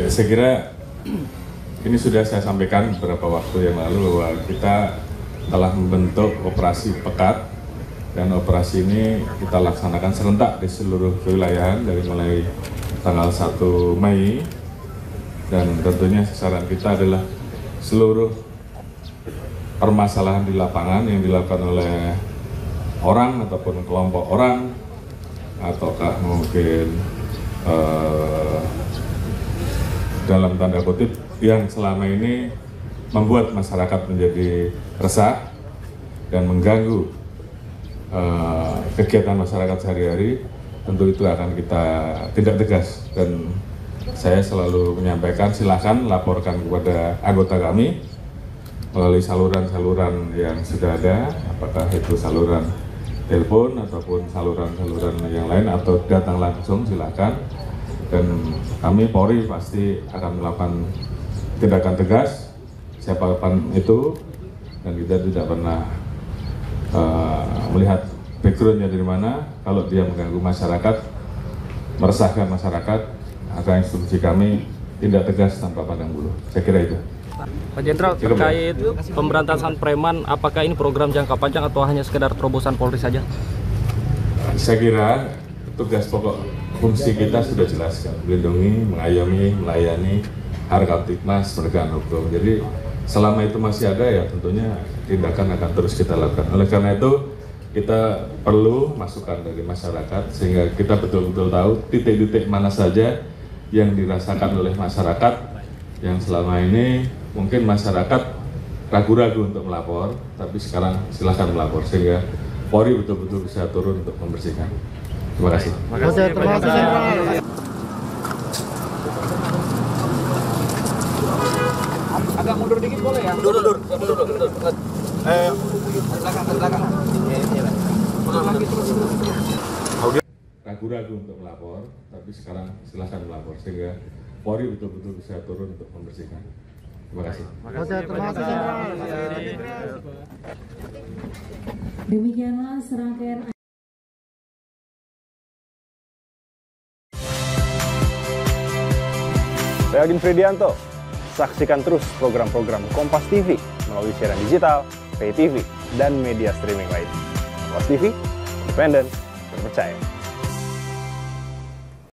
Saya kira ini sudah saya sampaikan beberapa waktu yang lalu bahwa kita telah membentuk operasi pekat, dan operasi ini kita laksanakan serentak di seluruh kewilayahan dari mulai tanggal 1 Mei, dan tentunya sasaran kita adalah seluruh permasalahan di lapangan yang dilakukan oleh orang ataupun kelompok orang, ataukah mungkin dalam tanda kutip yang selama ini membuat masyarakat menjadi resah dan mengganggu kegiatan masyarakat sehari-hari, tentu itu akan kita tindak tegas. Dan saya selalu menyampaikan, silakan laporkan kepada anggota kami melalui saluran-saluran yang sudah ada, apakah itu saluran telepon ataupun saluran-saluran yang lain, atau datang langsung, silakan. Dan kami Polri pasti akan melakukan tindakan tegas siapapun itu, dan kita tidak pernah melihat backgroundnya dari mana. Kalau dia mengganggu masyarakat, meresahkan masyarakat, maka instruksi kami tindak tegas tanpa pandang bulu. Saya kira itu. Pak Jenderal, terkait pemberantasan preman, apakah ini program jangka panjang atau hanya sekedar terobosan Polri saja? Saya kira tugas pokok fungsi kita sudah jelas, kan? Melindungi, mengayomi, melayani, harkatipmas, menegakkan hukum. Jadi selama itu masih ada, ya tentunya tindakan akan terus kita lakukan. Oleh karena itu kita perlu masukan dari masyarakat sehingga kita betul-betul tahu titik-titik mana saja yang dirasakan oleh masyarakat yang selama ini mungkin masyarakat ragu-ragu untuk melapor, tapi sekarang silahkan melapor sehingga Polri betul-betul bisa turun untuk membersihkan. Terima kasih. Terima kasih. Agak mundur dikit boleh ya? Mundur. Belakang. Ragu-ragu untuk melapor, tapi sekarang silahkan melapor sehingga Polri betul-betul bisa turun untuk membersihkan. Terima kasih. Terima kasih. Demikianlah serangkaian. Saya Agin Fridianto. Saksikan terus program-program Kompas TV melalui siaran digital, pay TV, dan media streaming lain. Kompas TV, independen, terpercaya.